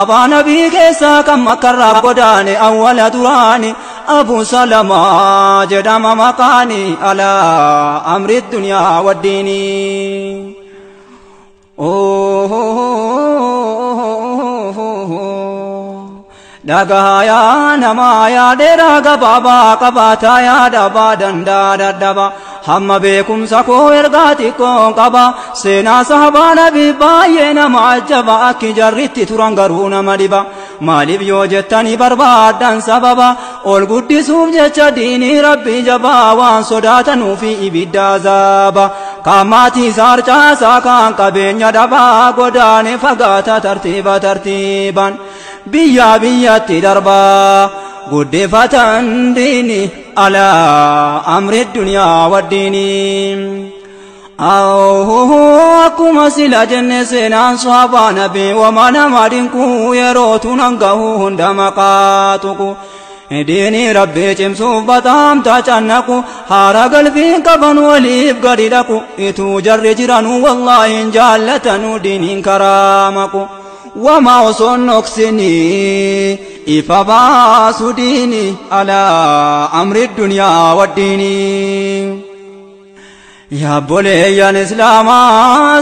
أبا نبي كيسا كم مكر بداني أول دراني أبو سلمة جدام مكاني على أمر الدنيا والدين. Dagaya nama ya deraga baba kabata ya daba danda daba hamma bekumsa ko ergati ko kaba sena sahaba nabi baye nama ajaba akki jarritti turangaruna madiba malib yo jettani barbadan sababa ol guddisuuf jecha diini rabbi jaba waan sodaatanu fi ibidda zaba kamati sarcha sakan qabeenya daba godaane fagaata tartiba tartiban biyya biyyatti darba guddifatan diini ala amri dunya waddini. Akkuma sila jenne seenaan sahabaa nabi wama namadinku yerootu nangahu hunda maqaatuku diini rabbi cimsuuf bataamta cannaku haara galfiin qaban waliif gadi dhaqu ituu jarri jiranu wallahi hin jaallatanu diiniin karaamaku. وما وصنقسني إفبا سديني على أمر الدنيا والدين. يا بولي الإسلام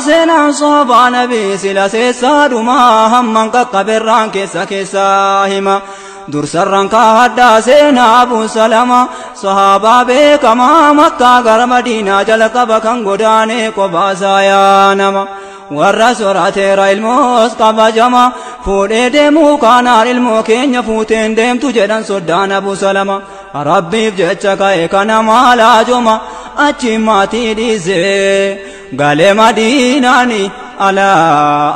سينا صوبا نبي سلا سيساد ما هم قبران كيسا كيسا هما درسران كهدا سينا أبو سلمة صحابة بكما مكة غر مدينة جلق بكن غداني قباسا يا نما والرسولات الموس قبا جما فودي ديمو كانار الموكين فوتين ديم تجدن سودان أبو سلمة ربي بجتك ايكنا مالا جما أجماتي ديزي قال مديناني على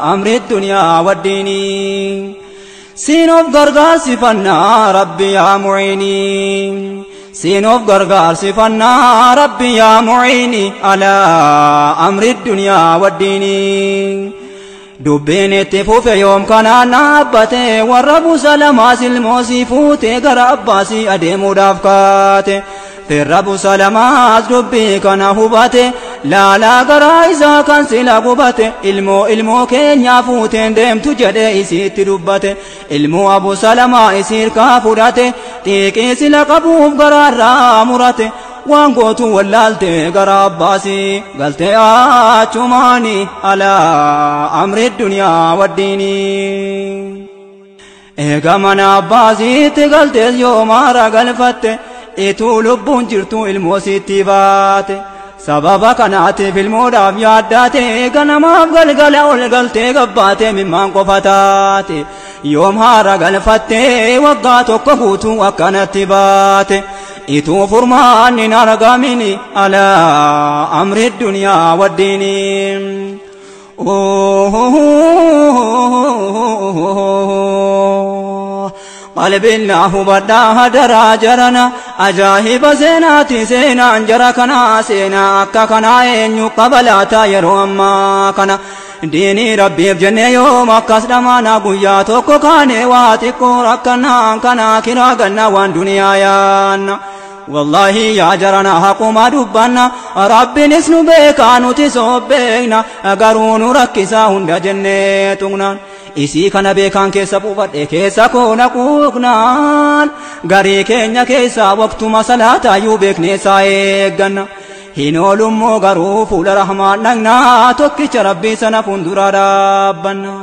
أمر الدنيا والدين. سينوف غرغار سفنا ربي يا معيني سينوف غرغار سفنا ربي يا معيني على أمر الدنيا والدين. دبين تفوف يوم كان نابته والرب سلماس الموسيفوت غر أباسي أديم دافكاته في الرب سلماس دبي كان هبته لا غرايزا كان سلا قبته ilmoo keenya fuuteen deemtu jedhe isiitti dubbate ilmoo Abu Salama isiir kaa fudhate xiiqii sila qabuuf garaarraa murate waan gootu wallaalte gara abbaasi galte achumaani ala amri dunyaa waddiini. Eega mana abbaasiitti galtees yoo maara galfatte ituu lubbuun jirtu ilmoo sitti baate sababa kanaatiif ilmoodhaaf yaaddaate ganamaaf galgala ol galtee gabbaate mimmaan qofa taate yoom haara galfatte waggaa tokko guutuu akkanatti baate ituu furmaan hin argamini ala amri dunyaa waddiini. قلبنا هبدا درا جرنا أجاهب سيناتي سينا انجرا كنا سينا أكا كنا إنيو قبلاتا يرو أما كنا ديني ربي بجنة يوم أكسدمانا قياتو كاني واتكو ركنا كنا كنا قلنا وان دنيا يانا والله يا جرنا حقما دبنا ربي نسنو بيكانو تسوب بينا أقرون ركسا هند جنتنا isii kana beekan keessa buufadhe keessa koona quuqnaan garii keenya keessa waqtuma salaataayuu beekneessaa eegganna hin oolummoo garuu fuula rahmaan dhaqnaa tokkicha rabbii sana fuuldura dhaabbanna.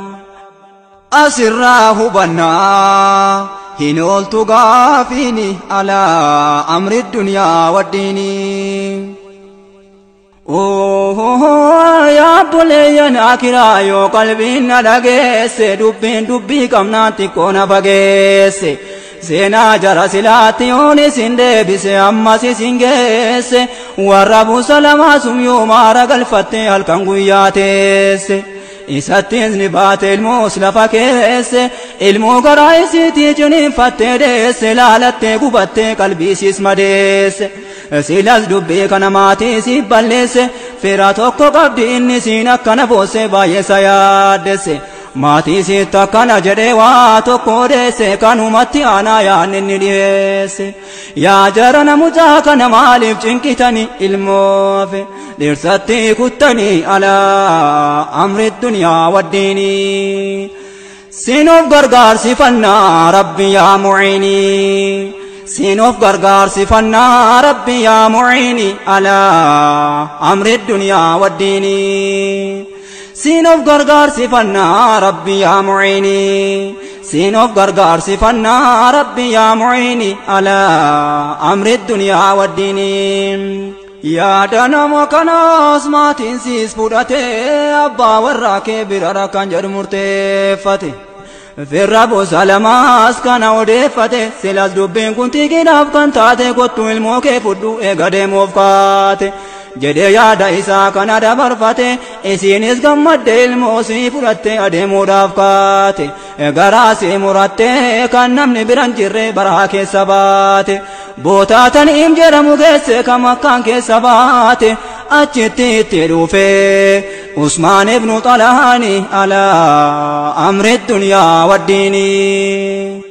Asirraa hubannaa hin ooltu gaafiini alaa amri dunyaa waddiini. يا بولي ناكرا يو قلبي ندغيس دبي كمناتي كونا بغيس سينا جرى سلاتيوني سندي بسي أمسي سنجيس ورابو سلما سميو مارا قلفتي هالكنغوياتيس إساتيز نبات الموس لفاكيس المو قرايسي تيجني فتيديس لالتي قبتي قلبي سيسمديس سيلاس دبي كنماتي سيباليس فيراتوكو قبدي إني سينك كنبوس بايس يادس ماتي سيتا كان جدي واتوكو ديس كانو ماتي آنا يانني ديس يا جرنا مجا كان مالف جنكتني الموفي لرساتي كتني على أمر الدنيا والديني. سينوف غرغار سفنا ربي يا معيني سينوف غرغار سفنا ربي يا معيني على أمر الدنيا والدين سينوف غرغار سفنا ربي يا معيني سينوف غرغار سفنا ربي يا معيني على أمر الدنيا والدين يا دانا مكانا سماتين سيس فوداتي أبا وراكي برارا كان جر مرتفتي في الرب سلاماس كان ودفتي سلاس دوبين كنتي كناف كان تاتي قطو الموكي فدو اغادي موفقاتي جدي يادا إسا كان دبرفتي إسينيس غمد الموسي فراتي أدي مدافقاتي غراسي مراتي كان نمني برانجر براكي سباتي بوتاتن إم جرمو كيسي كمكان كيسباتي أجتي تروفي عثمان ابن طلحاني على أمر الدنيا والدين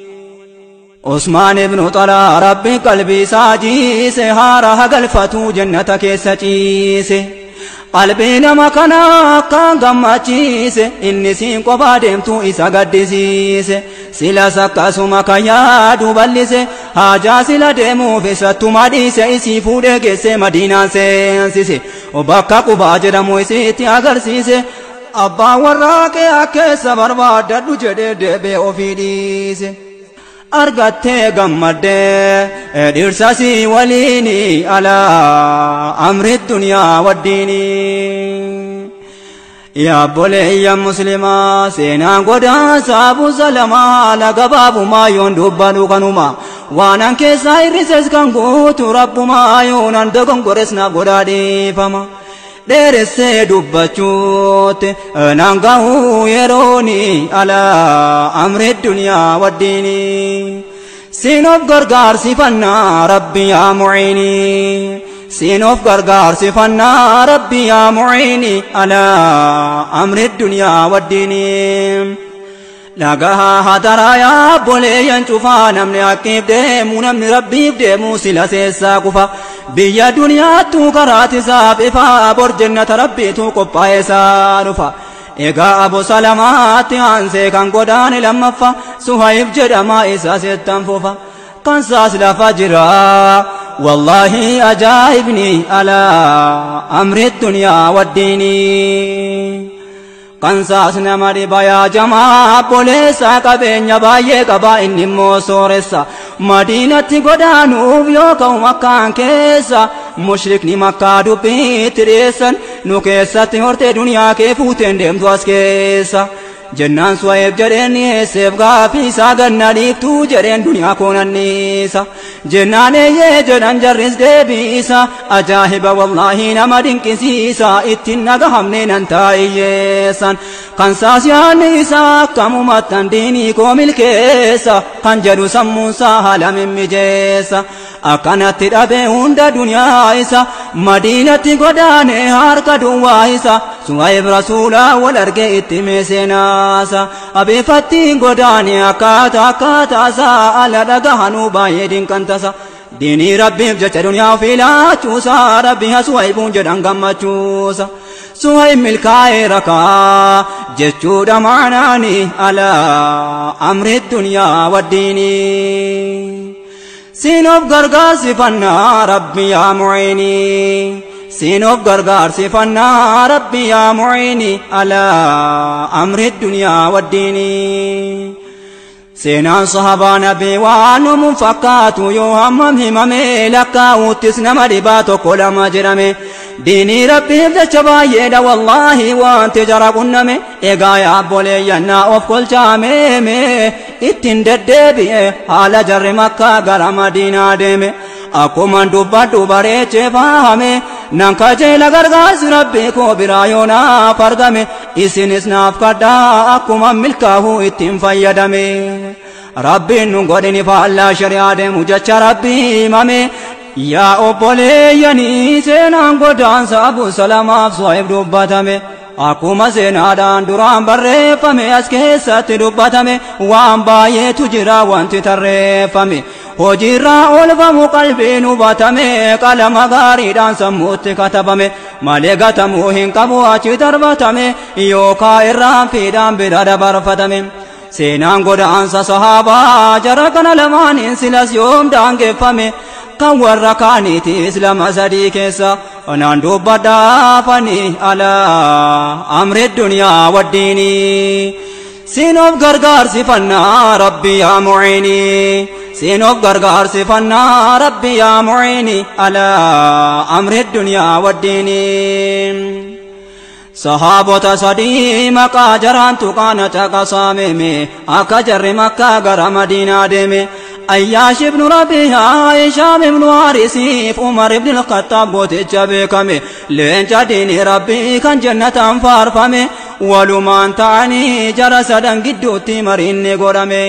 عثمان ابن طلحة ربي قلبي ساجيس هارها قلفتو جنتك سجيس قلبي نما كان غماچيس إني سين قبا ديمتو إسا قدسيس سلا سكاسوما كيا دوباليس حاجا سلا ديمو فيساتو ماديس إسي فودي كيسي مدينة سينسيس وبكا قبا جدمو إسي تياغرسيس أبا وراكي أكيس بربادة جدي ديبي أوفيديس أرغتي غمدي ديرساسي وليني على أمر الدنيا والدين يا بولي يا مسلما سينا غدا سابو سلما لغباب ما يندبانو كانوما وانا كيسا يرسس كانغوتو رب ما يونان دغن غرسنا غدا دي فما درسه دبچوت نانغاو يروني على أمر الدنيا والدين سينوف غرغار سفنا ربي يا معيني سينوف غرغار سفنا ربي يا معيني على أمر الدنيا والدين لغاها هدرا يا بولي ينشوفا نمني أكيب ديمو نمني ربي بديمو سلا سيسا كفا بيا دنيا تو كرات ساب إفا بور جنة ربي تو قبا يسانفا إيغا أبو سلامات أنسي كان قدان لمفا سهيب جرما إسا ستنفوفا كان ساس لفجرا والله أجايبني على أمر الدنيا والدين قنصاص نمري بايا جما بوليسا كبينيا بايه كبا إني موسورسا مدينة غدانوف يوكو مكان كيسا مشركني مكا دوبي تريسن نو كيسا تهورتي دنيا كيفوتين ديم دواس كيسا جنان سوائب جرين سيف غافي ساغن نيكتو جرين دنيا كونن نيسا جنان يه جنان جرس ديبيسا أجاهب والله نمدين كسيسا اتنغ همنين انتاييسان قنصاص يا نيسا كمومتن ديني كومل كيسا قنجر سموسا هلم مجيسا أكانت ربي هند دنيا إسا مدينة غداني هارك دوا إسا سوائب رسولا والأرقى اتمسيناسا أبي فتين غداني أكاتا سا على دغهنو بايدين كنتسا ديني ربي بجت دنيا فيلا چوسا ربي سوائبون جدن غمچوسا سوائب ملكاي ركا جچو دماناني على أمر الدنيا والدين سينوف غرغار سفنا ربي يا معيني سينوف غرغار سفنا ربي يا معيني على أمر الدنيا والدين سينا صحابة نبي وانو منفقاتو يو هممي لكا وتسنا مريباتو كل مجرمي ديني ربي بجا بايدا والله وانت جرقنمي إيقا يا بولي ينا أف كل جامي اتن ددبي حال جر مكة غر مدينة ديمي أكو من دوبا ريچه فاهمي نانكا جيلا غرغاز ربي کو برايونا فرغمي اسنس ناف كدا أكو من ملكاهو اتن فيدمي ربي نغدني فالله شريعة مجچ ربي مامي يا أبولي يني سينان غدان سابو سلام صاحب دوباتمي أكو سينا دان دران برفمي أسكيسات دوباتمي وان بايه تجرا وانت ترفمي هجرا ألفم قلبي نباتمي قلم غاريدان سموت كتبمي مالغتمو هنكبو أچ تربتمي يوكا إرام فيدان براد برفتمي seenaan godaansa sahaabaa jara kana lamaaniin silas yoom daangeffame kan warra kaaniitiis lama sadii keessa onaan dubbadhaafanii alaa amri dunyaa waddiini siinoof gargaarsifannaa rabbi yaa mu'iini siinoof gargaarsifannaa rabbi yaa mu'iini alaa amri dunyaa waddiini sahaabota sadii maqaa jaraantu qaana caqasaameme akka jarri makkaa gara madiinaa deeme Ayyash ibn Rabi'a Hisham ibn Harisiif Umar ibn al-Khattab gooticha beekame leenca diini rabbii kan jannataan faarfame walumaan ta'anii jara sadan gidduutti mariinni godhame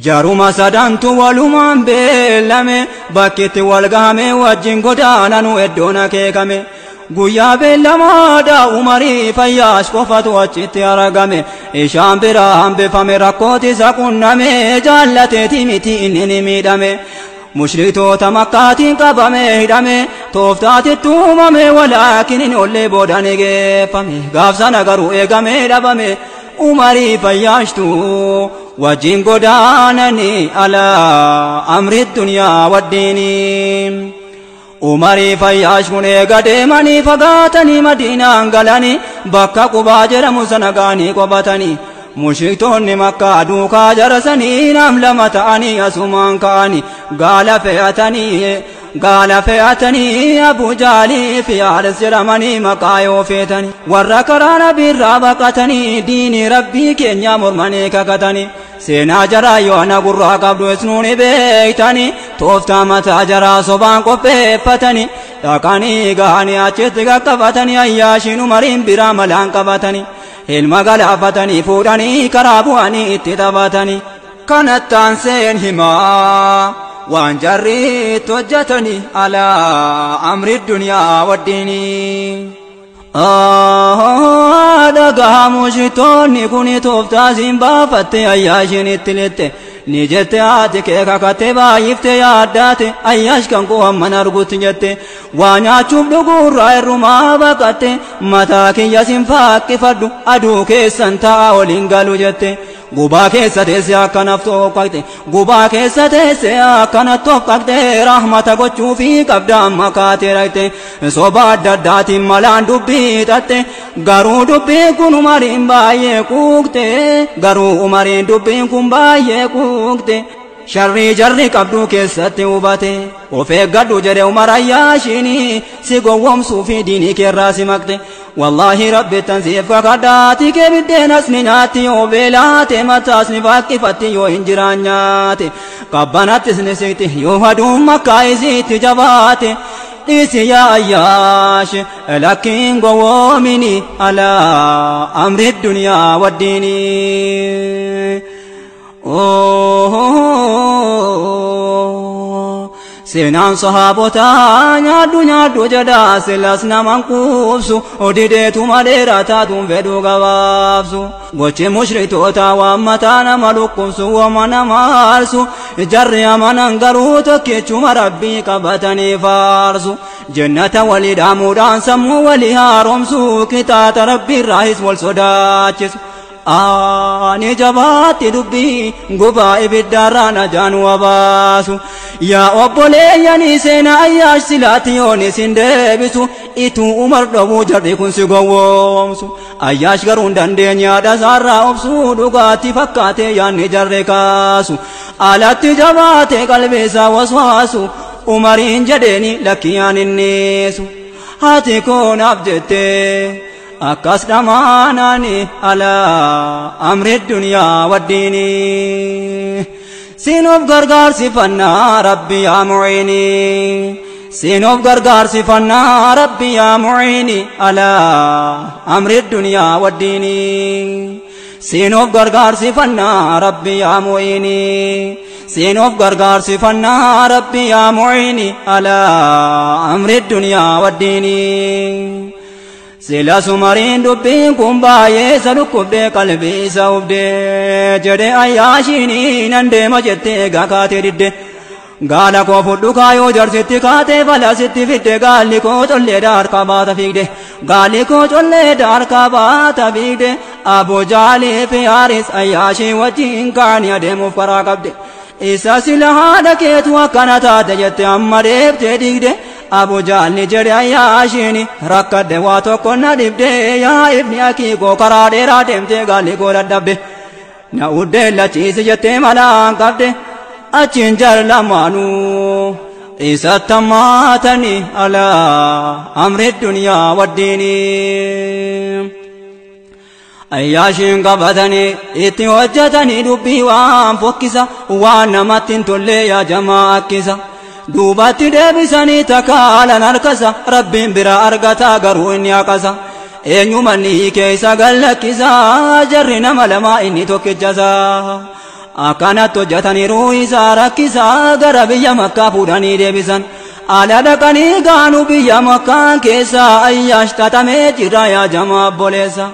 jaruma sadantu walumaan beellame bakkitti wal gahame wajjin godaananu iddoon akeekame guyyaa beellamaadha Umariif Ayyash qofatu achitti argame Hisham bira hambifame rakkooti isa qunname jaallateeti miti inni ni miidhame mushriktoota makkaatiin qabame hidhame tooftaatitti uumame walaakin hin ollee boodani geeffame gaafsana garuu eegame dhabame Umariif Ayyaashtu wajjin godaanani alaa amri dunyaa waddiini Umariif Ayyash kun eega deemanii fagaatanii madiinaan galanii bakka qubaa jedhamu sana gaanii qobatanii mushriktoonni makkaa duukaa jarasanii nam lama ta'anii asumaan ka'anii gaala fe'atanii Abu Jaalii fi Haaris jedhamanii maqaa yoo feetanii warra karaa nabiirraa baqatanii diinii rabbii keenya mormanii kakatanii seenaa jaraa yoo ana gurraa qabdu isnuuni beeytanii tooftaa mataa jaraa sobaan qopheeffatanii dhaqanii gahanii achitti qaqqabatanii Ayyaashiin Umariin biraa malaan qabatanii ilma galaafatanii fuudhanii karaa bu'anii itti taphatanii kanattaan seen himaa waan jarriitti hojjetanii alaa amri dunyaa waddiini dhagaha mushriktoonni kuni tooftaa siin baafatte Ayyaashiin itti lette ni jette haati kee kakatte baay'ifte yaaddaate Ayyaash kan koo hamman argutti jette waa nyaachuuf dhuguurraa irrumaa baqatte mataa kiyya sin faaqqifadhu aduu keessan ta'a waliin galu jette gubaa keessa teesse akkanaaf tokkaqxe gubaa keessa teesse akkana tokkaqxe rahmata gochuufi qabda amma kaatee dhaqxe soba adda addaatiin malaan dubbii xaxxe garuu dubbiin kun Umariin baay'ee quuqxe garuu Umariin dubbiin kun baay'ee quuqxe sharrii jarri qabdu keessatti hubate of eeggadhu jedhe Umar Ayyaashiin si gowwoomsuu fi diinii keerraa si maqxe wallahi rabbittan siif kakadhaati kee biddeenas ni nyaatti yoo beelaate mataas ni faaqqifatti yoo hin jiraan nyaate qabbanattis ni siqti yoo aduun makkaa isiitti jabaate dhiisi yaa Ayyaash lakkiin gowwoomini alaa amri dunyaa waddiini seenaan sahaabota nyaadhu jedha silas naman quubsu odideetu maleera taatuun fedhuu gabaabsu gochi mushriktoota waan mataa nama dhukkubsu wama nama aarsu jarri amanan garuu tokkichuma rabbii qabatanii faarsu jannata walii dhaamuudhaan sammuu walii haaromsu kitaata rabbiirraahis wal sodaachisu ani jabaatti dubbii gubaa ibiddaarraa najaan wabaasu yaa obboleeyyanii seenaa Ayyaash silaatti yoon isin deebisu ituu Umar dhabuu jarri kun si gowwoomsu Ayyaash garuu hin dandeenyaadha isaarraa obsuu dhugaatti fakkaatee yaanni jarri kaasu alatti jabaatee qalbiisaa waswaasu Umariin jedheeni lakkiyaan innisu haati koo naaf jettee akkas dhamaanani alaa amri dunyaa waddiini siinoof gargaarsifannaa rabbi yaa mu'iini siinoof gargaarsifannaa rabbi yaa mu'iini alaa amri dunyaa waddiini siinoof gargaarsifannaa rabbi yaa mu'iini siinoof gargaarsifannaa rabbi yaa mu'iini alaa amri dunyaa waddiini silas Umariin dubbiin kun baay'ee isa dhukkubdee qalbii isa hubdee jedhe Ayyaashiin nan deema jettee kaatee didde gaala koo fudhu kaayoo jarsitti kaatee falasitti fidde gaalli koo colleedha harka baata fiigde gaalli koo colleedha harka baata fiigde Abu Jaalii fi Haaris Ayyaashii wajjin ka'anii adeemuuf karaa qabde. Isa sila haadha keetu akkana taate jette amma deebitee diigde. Abu Jaalli jedhe Ayyaashiin rakkadde waa tokko na dhibde yaa ibni akii koo karaa dheeraa deemtee gaalli koo dadhabde. Na uddeen lachiisi jettee malaan qabde achiin jaalamaanuu isatti hammaatanii alaa amri duniyaa waddiini. Ayyaashiin qabatanii itti hojjetanii dubbii waan fokkisa waan namatti hin tolle yaa jamaa akkisa. Duubatti deebisanii takaalan harkasa rabbiin bira argata garuu inni haqasa. Eenyumanni keessa gallakkisa jarri nama lama inni tokkichasa. Akkanatti hojjetaniiru isaa rakkisa gara biyya Makkaa fuudhanii deebisan. Ala dhaqanii gaanu biyya Makkaa keessa Ayyaash xaxamee jira yaa jamaa obboleessa.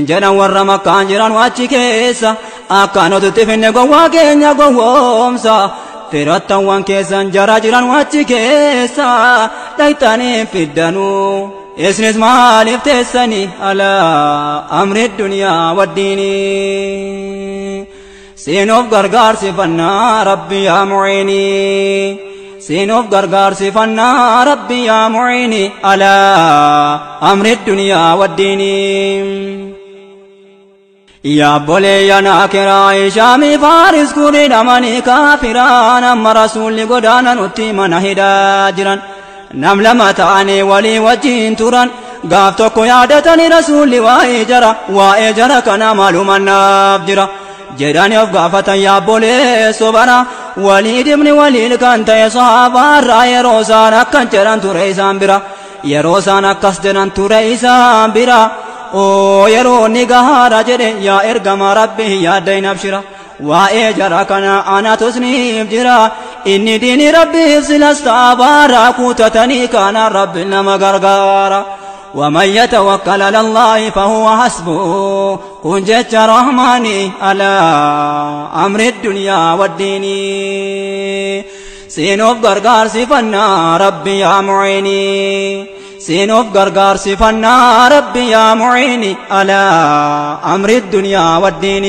Jedhan warra Makkaan jiran achi keessa akkanatti finne gowwaa keenya gowwoomsa. Firattawan keessan jara jiran achi keessa dhayxanii fiddanuu. Isnis maaliif teessanii alaa amri duniyaa waddiini. Seenoof gargaarsifannaa rabbi yaa mu'iini. Seenoof gargaarsifannaa rabbi yaa mu'iini alaa amri duniyaa waddiini. Yaa obboleeyyan akiraa Hishaamii Faaris kuni namanii kaafiraan amma rasuulli godaana nutti mana hidhaa jiran. Nam lama ta'anii walii wajjin turan gaaf tokko yaadatanii rasuulli waa'ee jara kana maalumannaaf jira. Jedhanii of gaafatan yaa obboleessoo bara walii dibni waliin kan ta'e sahaabaarraa yeroo isaan akkan jedhan ture isaan bira. Yeroo isaan akkas jedhan ture isaan bira. Yeroo ni gahaadha jedhe yaa ergama rabbii yaadda hin abshira. Waa'ee jara kana anatu isiniif jira. Inni diini rabbiif silas taabaara kutatanii kana rabbi nama gargaara. ومن يتوكل على الله فهو حسبه كن جت رحماني على أمر الدنيا والدين. سينوف غرغار سفنا ربي يا معيني. سينوف غرغار سفنا ربي يا معيني على أمر الدنيا والدين.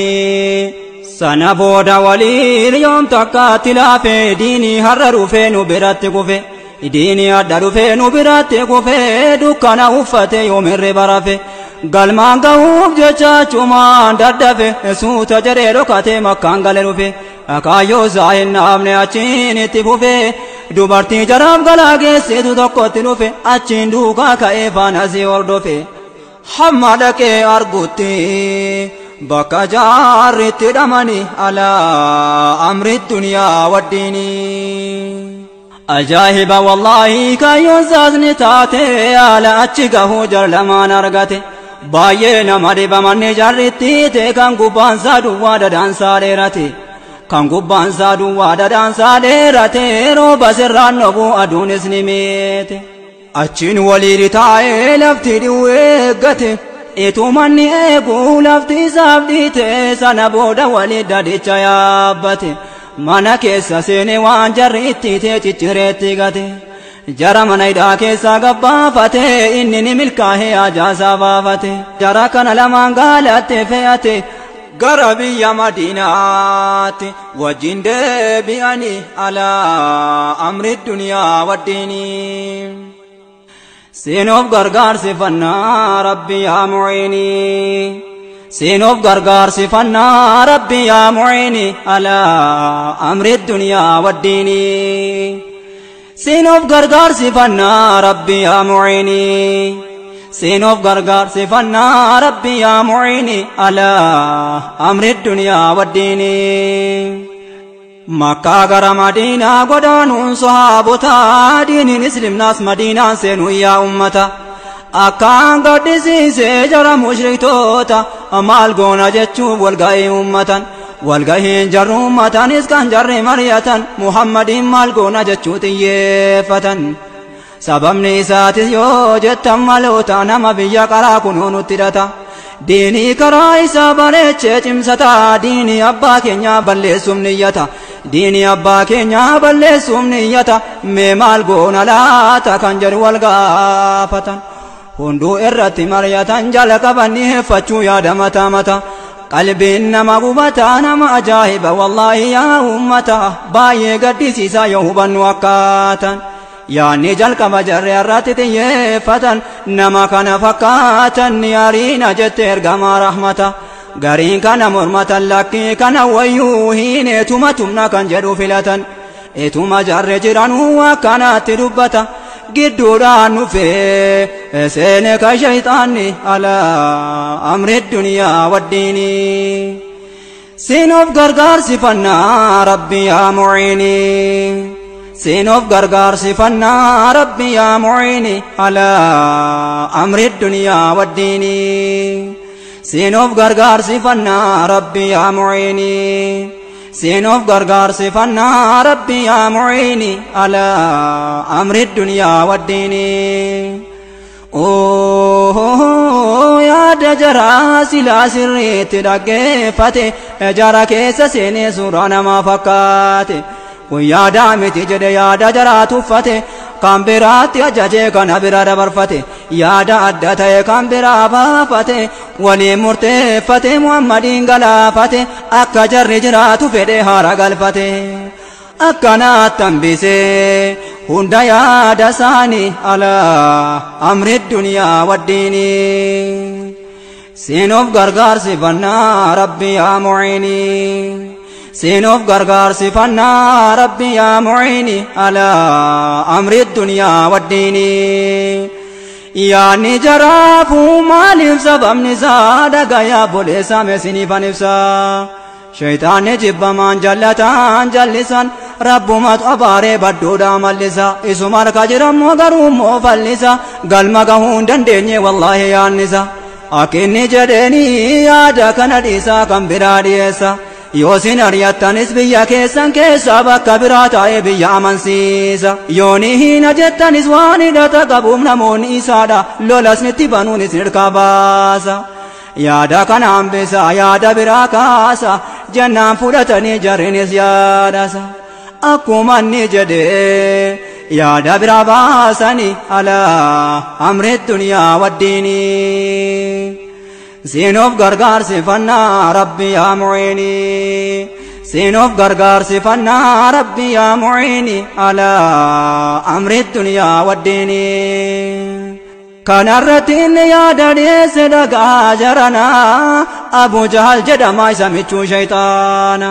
سنبودا ولي اليوم تقاتلا في ديني هرروا في نبرات كفي. ديني أدروا في نبرات كفي دكنا وفاتي يوم الربرافي. قلمان قوف ججا چومان دردفي سوتا جريرو كاتي مكان غلرو في. أكايو زاين نامني أچين اتفوفي. دوبارتي جرام غلاغي سيدو دقوتنو في. أچين دوكا كايفان ازي وردو في. حمدك أرغوتي بكا جارتي دماني على أمر الدنيا والدين. أجاهب والله كايون زازني تاتي على أتشيقه جر لما نرغتي. باينا مريبا من جارتي تي كان قبان سادو واددان ساليرتي. كان قبان سادو واددان ساليرتي روبا سران نبو أدونس نميتي. أچين ولي رتاي لفتي دويقتي. Itu manni eegu lafti saabdite sana booda wali dadicha yaabbate. Mana keessa seene waan jarri itti tee ciccireetti gate. Jara mana hidhaa keessa gabbaafate inni ni milkaa'ee ajaasaa baafate. Jara kana lamaan gaalatte fe'ate gara biyya Madiinaatti wajjin deebi'anii alaa amri duniyaa waddiini. سينوف غرغار سفنا ربي يا معيني. سينوف غرغار سفنا ربي يا معيني على أمر الدنيا والدين. سينوف غرغار سفنا ربي يا معيني. سينوف غرغار سفنا ربي يا معيني على أمر الدنيا والدين. مكة غرا مدينة غدانون صحابتا دين اسلم ناس مدينة سينو يا أمتا. أكان قدسي سيجر مشركتوتا أمال غونا جتشوب والغاي أمتا. والغاي جر أمتا نسكن جر مريتا محمد مال غونا جتشوت يفتا. سببني ساتي يو جتا ملوتا نما بيا قرا كنون ترتا. ديني كراي سابري چمستا ديني أبا كينيا بلي سمنيتا. ديني أبا كينيا بلي سمنيتا. ممال غونا لاتا كنجر والغافتا. hunduu irratti mari'atan jala qabanii fachuu yaada mataa mataa qalbiin nama gubataa nama ajaa'iba wallaahi yaa ummata baay'ee gaddisiisaa yoo hubannu akkaatan yaanni jalqaba jarri irratti xiyyeeffatan nama kana fakkaatan yaariina jette ergamaa rahmata gariin kana mormatan lakkii kana wayyuu hin etuma tumna kan jedhu filatan etuma jarri jiranuu akkanaatti dubbata gidduudhaan dhufee seene ka shayxaanni alaa amri duniyaa waddiini siinuuf gargaarsifannaa rabbi yaa mu'iini siinuuf gargaarsifannaa rabbi yaa mu'iini alaa amri duniyaa waddiini siinuuf gargaarsifannaa rabbi yaa mu'iini siinuuf gargaarsifannaa rabbi yaa mu'iini alaa amri duniyaa waddiini yaada jaraa silaa sirriitti dhaggeeffate jara keessa seenee suuraa namaa fakkaate kun yaada miti jedhe yaada jaraa tuffate kan biraatti ajajee kana bira dabarfate yaada adda ta'e kan biraa baafate waliin murteeffate muhammadiin galaafate akka jarri jiraatu fedhe haara galfate akkanaatti hambisee hunda yaada isaanii alaa amri duniyaa waddiini siinuuf gargaarsifannaa rabbi yaa mu'iini siinuuf gargaarsifannaa rabbi yaa mu'iini alaa amri duniyaa waddiini yaanni jaraafuu maaliif sababni isaa dhagayaa boleessaa meesiniifan ibsaa shayxaanni jibbamaan jallataan jallisan rabbumatu abaaree badduudhaa mallisa isuma harka jirammoo garuummoo fallisa galma gahuu hin dandeenye wallaahi yaannisa akkinni jedheeni yaada kana dhiisaa kan biraa dhiyeessa yoosin ariyattanis biyya keessan keessa bakka biraa taa'ee biyya amansiisa yooni hina jettanis waan hidhata qabuuf namoonni isaadha lolasnitti banuunis hirkaa baasa yaada kana hambisa yaada biraa kaasa jannaan fudhatanii jarrinis yaadasa akkuma inni jedhe yaada biraa baasani alaa amri duniyaa waddiini siinuuf gargaarsifannaa rabbi yaa mu'iini siinuuf gargaarsifannaa rabbi yaa mu'iini alaa amri duniyaa waddiini kanarratti inni yaada dhiyeesse dhagaa jarana Abu Jahal jedhama isa michuu shayxaana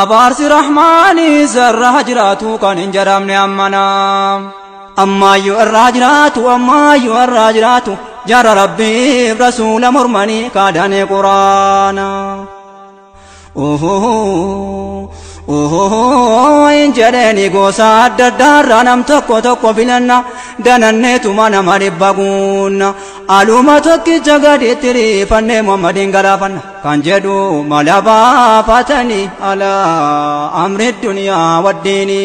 abaarsi rahmaanii sarra jiraatu kan hin jedhamne ammana ammayyuu irraa jiraatu jara rabbiif rasuula mormanii kaadane quraana in jedheeni gosa adda addaarraa nam tokko filanna dananneetuma nama dhibba guunna aluma tokkicha gaditti riifannee muhammadiin galaafanna kan jedhu mala baafatanii alaa amri duniyaa waddiini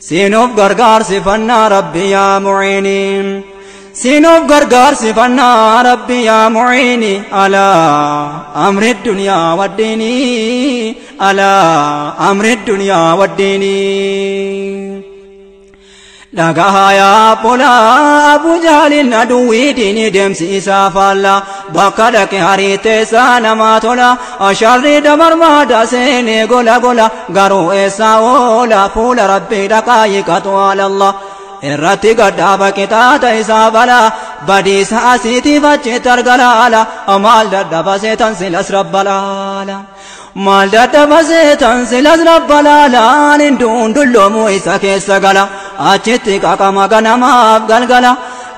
siinuuf gargaarsifannaa rabbi yaa mu'iini siinuuf gargaarsifannaa rabbi yaa mu'iini alaa amri duniyaa waddiini alaa amri duniyaa waddiini dhagahaa yaa polaa Abu Jahalin aduwwii diinii deemsi isaa faallaa bakka dhaqe hariiteessaa namaa tola asharrii dabarbaada seenee gola garuu eessaa oola fuula rabbii dhaqaa yiqatu alallah irratti gadhaaba qixaata isaa balaa badiisa asiitiif achitti argalaala maal dadhaba seetan silas rabbalaala maal dadhaba seetan silas rabbalaalaan hinduun dulloomuu isa keessa gala achitti qaqama ganamaaf galgala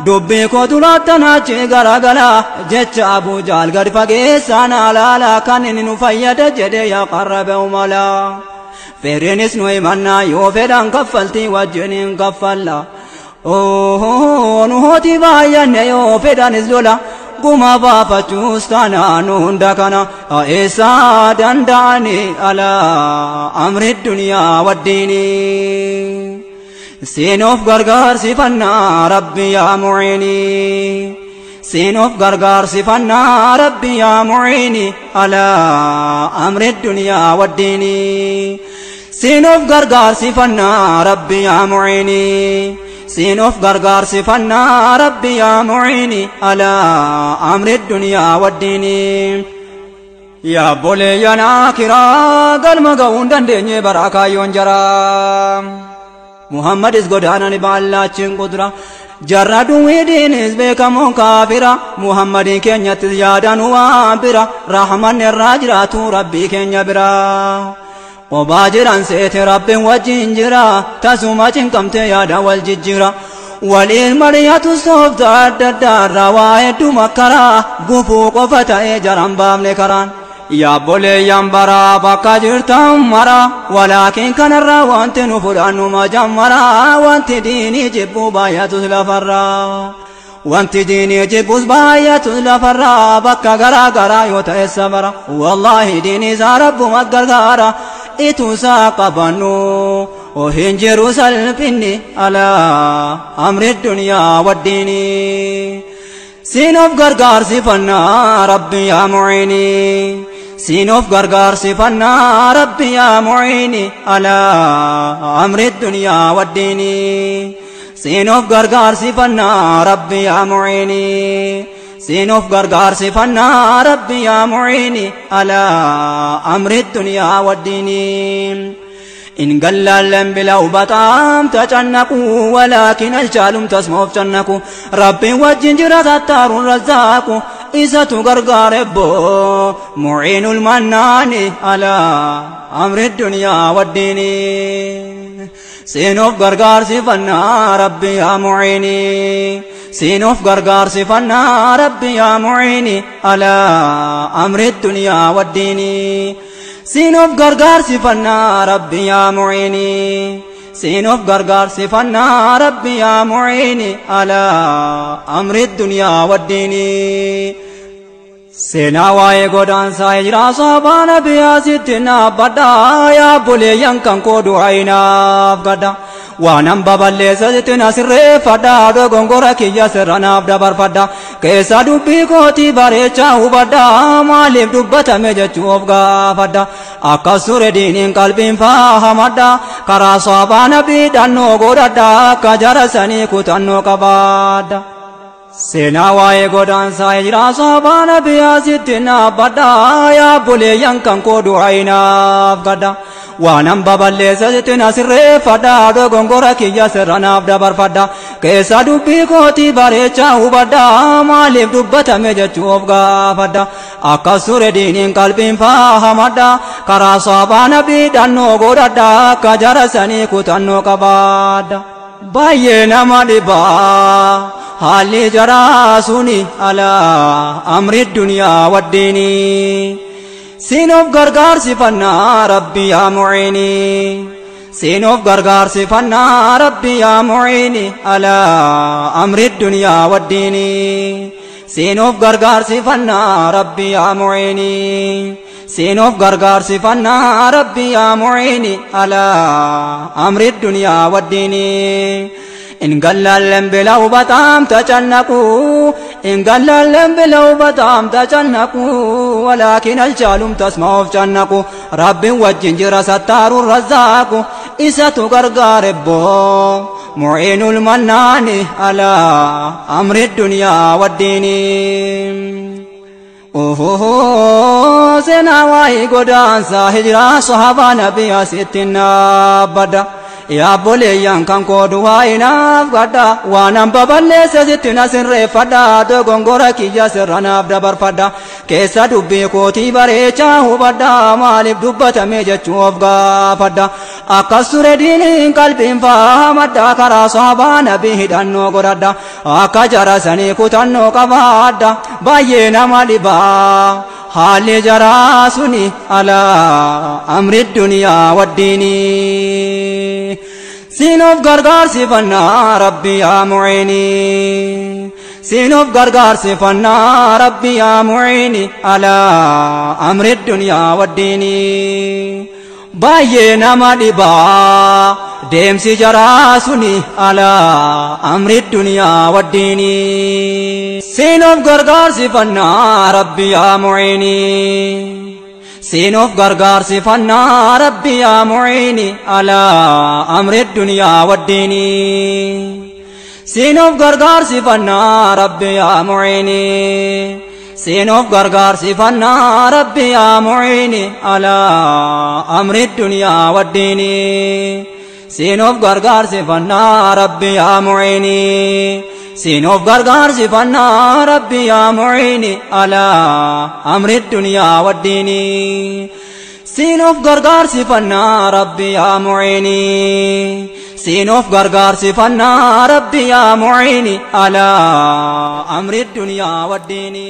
dubbii koo tulaattan achi garagala jecha Abu Jahal gad fageessaan alaala kan inni nu fayyada jedhe yaa qarrabe umala ferinis nu himannaa yoo fedhan kaffaltii wajjiniin kaffalla nu hooti baay'anne yoo fedhanis lola guma baafachuus taanaan hunda kana eessaa danda'ani alaa amri duniyaa waddiini siinuuf gargaarsifannaa rabbi yaa mu'iini siinuuf gargaarsifannaa rabbi yaa mu'iini alaa amri duniyaa waddiini siinuuf gargaarsifannaa rabbi yaa mu'iini سينوف غرغار سفنا ربي يا معيني على أمر الدنيا والدين يا بولي يا ناكرا قلما قون دندني براكا يونجرا محمد اس غدانا نبالا چن قدرا جردو ويدين اس بكمون كافرا محمد كنيت يادان وابرا رحمن الراجرات ربي كنيا برا وباجران سيت رب وجنجرا تسوما چنكمت يادا والججرا والإلمرية الصوف دار رواية مكرا قفو قفتا جرم بام لكران يا بولي ينبرا بكا جرتم مرا ولكن كان الروانت نفران ما جمرا وانت ديني جبو بايا تسلفرا وانت ديني جبوز بايا تسلفرا بكا غرا غرا يوتأسبرا والله ديني زارب مقرقارا إتوسا قبنو وهنجرو سلفني على أمر الدنيا والدين سينوف غرغار سفنا ربي يا معيني سينوف غرغار سفنا ربي يا معيني على أمر الدنيا والدين سينوف غرغار سفنا ربي يا معيني سينوف غرغار سفنا ربي يا معيني على أمر الدنيا والدين إن قلالن بلو بطام تجنكوا ولكن الجالم تسموف جنكوا ربي وجنجرة التار الرزاق إساتو غرغار بو معين المنان على أمر الدنيا والدين سينوف غرغار سفنا ربي يا معيني سينوف غرغار سفنا ربي يا معيني على أمر الدنيا والدين سينوف غرغار سفنا ربي يا معيني سينوف غرغار سفنا ربي يا معيني على أمر الدنيا والدين سينا واي غودان سايرا صابانا بيا ستنا بدا يا بولي ينكن كودو عينا فقدا وانم بابالي سجتنا سرّي فدا دو غنغورا كيا سرّانا بدبر فدا كيسا دوبي كوتي باري چاو بدا ماليب دوبتا ميجا چوفغا فدا akka sure dinin qalbin fahamada kara sabana bidanno godada kajara sani kutanno kabada sena wae godan sayira sabana biasitina bada ya bule yankan ko duaina gada wanam baballe sajitina sirre fada do gongora kiya serana dabar fada kesa dubbi koti bare chau bada malib dubbata meja chufga fada akka sure dinin qalbin fahamada kara sabana bidanno godada kajara sani kutanno kabada baye namadiba hali jara suni ala amri dunya waddini سينوف غرغار سفنا ربي يا معيني سينوف غرغار سفنا ربي يا معيني على أمر الدنيا والدين سينوف غرغار سفنا ربي يا معيني سينوف غرغار سفنا ربي يا معيني على أمر الدنيا والدين إن قلالن بلو بطام تجنكوا إن قلالن بلو بطام تجنكوا ولكن الجالم تسمعوا جنكوا رب وجنجر ستار الرزاق إساتو غرغار بو معين المنان على أمر الدنيا والدين أوه سنواي قدان ساهجرا صحابة نبي ستنا بدا يا بولي يانكن كودواينا فدا وانا بابالي سيتنا سنري فدا دو غونغورا كيجا سرنا دبر فدا كيسا دوبي كوتي باري چاو بدا مالب دوبتا ميجا چوفغا فدا اكسور دين قلبين فامدا كرا صحابا نبي دانو غرادا اكجرا سني كوتانو كبادا باينا مالبا حال جرا سني على أمر الدنيا والدين سينوف غرغار سفنا ربي يا معيني سينوف غرغار سفنا ربي يا معيني على أمر الدنيا والدين باينا مالبا ديمسي جرا سني على أمر الدنيا والدين سينوف غرغار سفنا ربي يا معيني سينوف غرغار سفنا ربي يا معيني على أمر الدنيا والدين Siinoof gargaarsifannaa Rabbi yaa Mu'iini Siinoof gargaarsifannaa Rabbi yaa Mu'iini alaa amri dunyaa waddiini Siinoof gargaarsifannaa Rabbi yaa Mu'iini Siinoof gargaarsifannaa Rabbi yaa Mu'iini alaa amri dunyaa waddiini Siinoof gargaarsifannaa Rabbi yaa Mu'iini Siinoof gargaarsifannaa Rabbi yaa Mu'iini alaa amri dunyaa waddiini